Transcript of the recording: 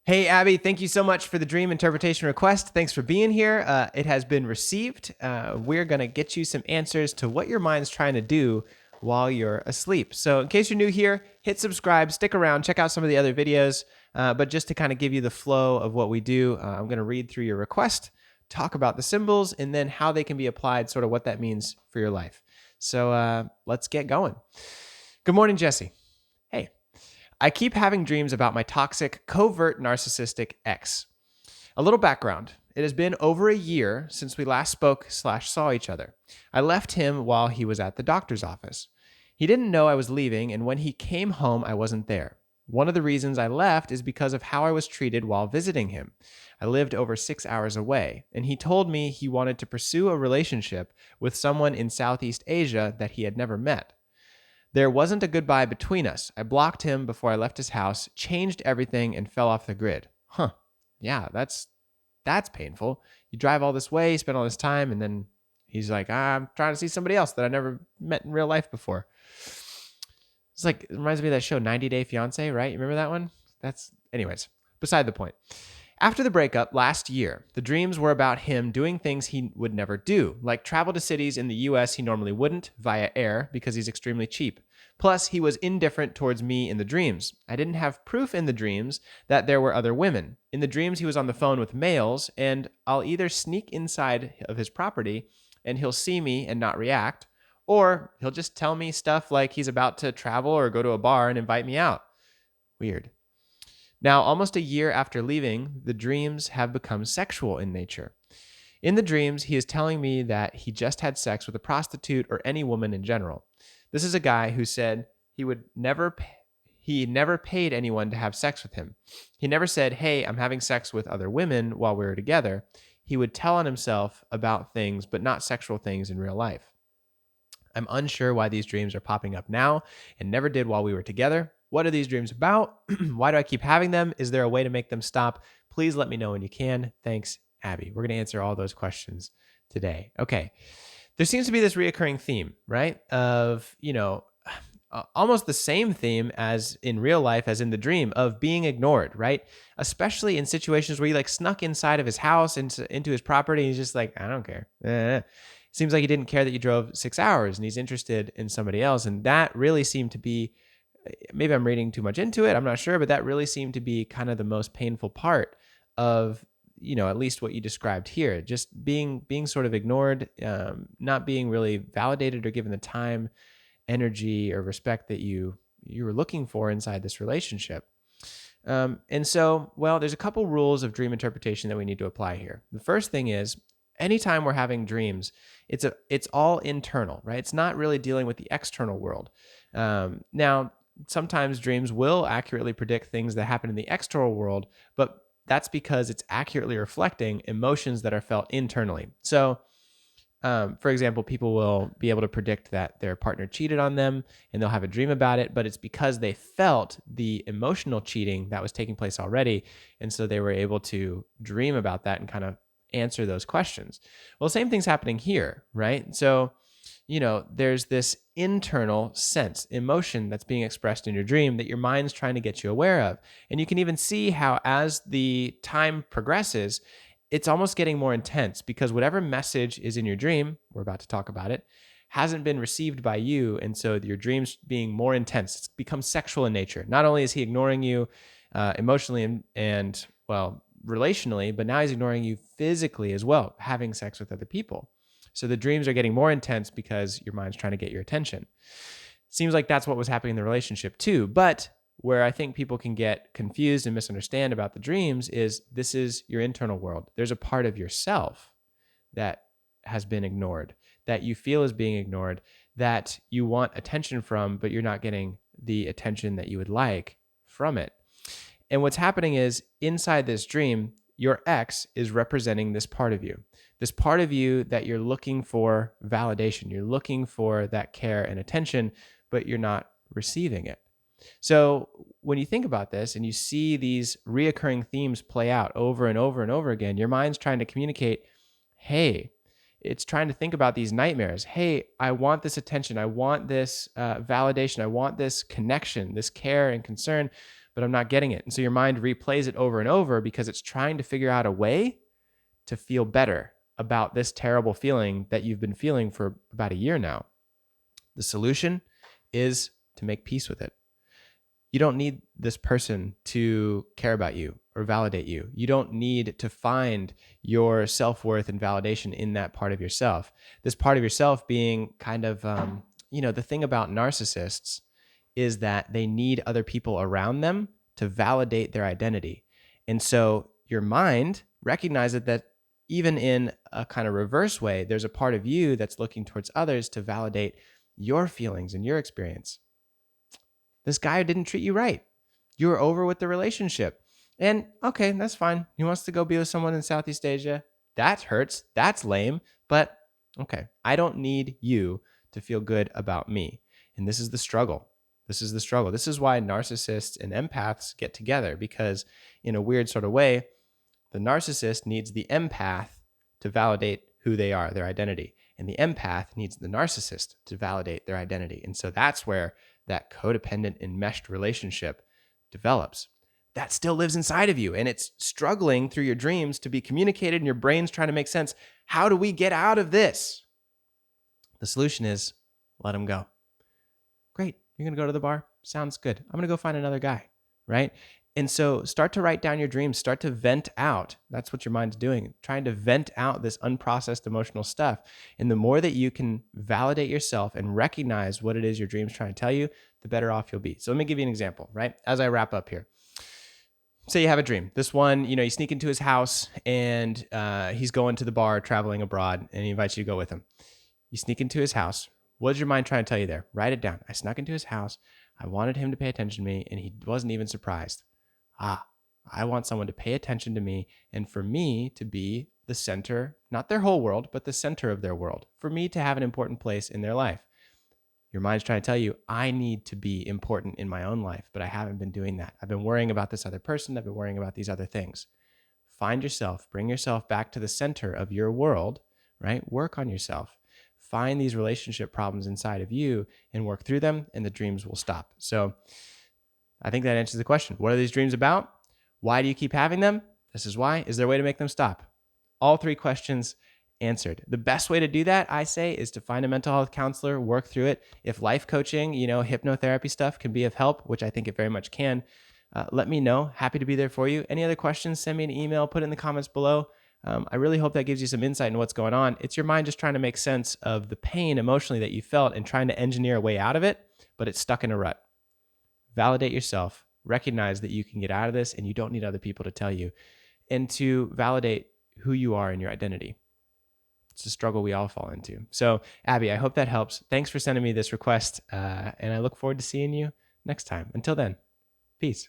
Hey, Abby, thank you so much for the dream interpretation request. Thanks for being here. It has been received. We're going to get you some answers to what your mind's trying to do while you're asleep. So, in case you're new here, hit subscribe, stick around, check out some of the other videos. But just to kind of give you the flow of what we do, I'm going to read through your request, talk about the symbols, and then how they can be applied, sort of what that means for your life. So, let's get going. Good morning, Jesse. Hey. I keep having dreams about my toxic, covert narcissistic ex. A little background. It has been over a year since we last spoke/saw each other. I left him while he was at the doctor's office. He didn't know I was leaving, and when he came home, I wasn't there. One of the reasons I left is because of how I was treated while visiting him. I lived over 6 hours away, and he told me he wanted to pursue a relationship with someone in Southeast Asia that he had never met. There wasn't a goodbye between us. I blocked him before I left his house, changed everything, and fell off the grid. Yeah, that's painful. You drive all this way, spend all this time, and then he's like, I'm trying to see somebody else that I never met in real life before. It's like, it reminds me of that show 90 Day Fiance, right? You remember that one? Anyways, beside the point. After the breakup last year, the dreams were about him doing things he would never do, like travel to cities in the US he normally wouldn't via air because he's extremely cheap. Plus, he was indifferent towards me in the dreams. I didn't have proof in the dreams that there were other women. In the dreams, he was on the phone with males, and I'll either sneak inside of his property and he'll see me and not react, or he'll just tell me stuff like he's about to travel or go to a bar and invite me out. Weird. Now, almost a year after leaving, the dreams have become sexual in nature. In the dreams, he is telling me that he just had sex with a prostitute or any woman in general. This is a guy who said he never paid anyone to have sex with him. He never said, hey, I'm having sex with other women while we were together. He would tell on himself about things, but not sexual things in real life. I'm unsure why these dreams are popping up now and never did while we were together. What are these dreams about? Why do I keep having them? Is there a way to make them stop? Please let me know when you can. Thanks, Abby. We're going to answer all those questions today. Okay. There seems to be this reoccurring theme, right? Of, almost the same theme as in real life as in the dream of being ignored, right? Especially in situations where you like snuck inside of his house into his property and he's just like, I don't care. Seems like he didn't care that you drove 6 hours and he's interested in somebody else. And that really seemed to be, maybe I'm reading too much into it, I'm not sure, but that really seemed to be kind of the most painful part of, at least what you described here, just being sort of ignored, not being really validated or given the time, energy, or respect that you were looking for inside this relationship. And so, there's a couple rules of dream interpretation that we need to apply here. The first thing is, anytime we're having dreams, it's all internal, right? It's not really dealing with the external world. Now, sometimes dreams will accurately predict things that happen in the external world, but that's because it's accurately reflecting emotions that are felt internally. So, for example, people will be able to predict that their partner cheated on them and they'll have a dream about it, but it's because they felt the emotional cheating that was taking place already. And so they were able to dream about that and kind of answer those questions. Well, same thing's happening here, right? So, there's this internal sense, emotion that's being expressed in your dream that your mind's trying to get you aware of. And you can even see how as the time progresses, it's almost getting more intense because whatever message is in your dream, we're about to talk about it, hasn't been received by you. And so your dream's being more intense. It's become sexual in nature. Not only is he ignoring you emotionally and relationally, but now he's ignoring you physically as well, having sex with other people. So the dreams are getting more intense because your mind's trying to get your attention. Seems like that's what was happening in the relationship too. But where I think people can get confused and misunderstand about the dreams is this is your internal world. There's a part of yourself that has been ignored, that you feel is being ignored, that you want attention from, but you're not getting the attention that you would like from it. And what's happening is inside this dream, your ex is representing this part of you that you're looking for validation. You're looking for that care and attention, but you're not receiving it. So when you think about this and you see these reoccurring themes play out over and over and over again, your mind's trying to communicate, hey, it's trying to think about these nightmares. Hey, I want this attention. I want this validation. I want this connection, this care and concern, but I'm not getting it. And so your mind replays it over and over because it's trying to figure out a way to feel better about this terrible feeling that you've been feeling for about a year now. The solution is to make peace with it. You don't need this person to care about you or validate you. You don't need to find your self-worth and validation in that part of yourself. This part of yourself being kind of, the thing about narcissists is that they need other people around them to validate their identity. And so your mind recognizes that even in a kind of reverse way, there's a part of you that's looking towards others to validate your feelings and your experience. This guy didn't treat you right. You were over with the relationship. And okay, that's fine. He wants to go be with someone in Southeast Asia. That hurts. That's lame. But okay, I don't need you to feel good about me. And this is the struggle. This is the struggle. This is why narcissists and empaths get together, because in a weird sort of way, the narcissist needs the empath to validate who they are, their identity. And the empath needs the narcissist to validate their identity. And so that's where that codependent enmeshed relationship develops. That still lives inside of you, and it's struggling through your dreams to be communicated, and your brain's trying to make sense. How do we get out of this? The solution is let him go. Great. You're going to go to the bar? Sounds good. I'm going to go find another guy, right? And so start to write down your dreams, start to vent out. That's what your mind's doing, trying to vent out this unprocessed emotional stuff. And the more that you can validate yourself and recognize what it is your dream's trying to tell you, the better off you'll be. So let me give you an example, right? As I wrap up here. Say you have a dream. This one, you sneak into his house and he's going to the bar, traveling abroad, and he invites you to go with him. You sneak into his house. What is your mind trying to tell you there? Write it down. I snuck into his house. I wanted him to pay attention to me, and he wasn't even surprised. I want someone to pay attention to me and for me to be the center, not their whole world, but the center of their world, for me to have an important place in their life. Your mind's trying to tell you, I need to be important in my own life, but I haven't been doing that. I've been worrying about this other person. I've been worrying about these other things. Find yourself, bring yourself back to the center of your world, right? Work on yourself. Find these relationship problems inside of you and work through them, and the dreams will stop. So I think that answers the question. What are these dreams about? Why do you keep having them? This is why. Is there a way to make them stop? All three questions answered. The best way to do that, I say, is to find a mental health counselor, work through it. If life coaching, hypnotherapy stuff can be of help, which I think it very much can, let me know. Happy to be there for you. Any other questions, send me an email, put it in the comments below. I really hope that gives you some insight into what's going on. It's your mind just trying to make sense of the pain emotionally that you felt and trying to engineer a way out of it, but it's stuck in a rut. Validate yourself. Recognize that you can get out of this and you don't need other people to tell you. And to validate who you are in your identity. It's a struggle we all fall into. So, Abby, I hope that helps. Thanks for sending me this request, and I look forward to seeing you next time. Until then, peace.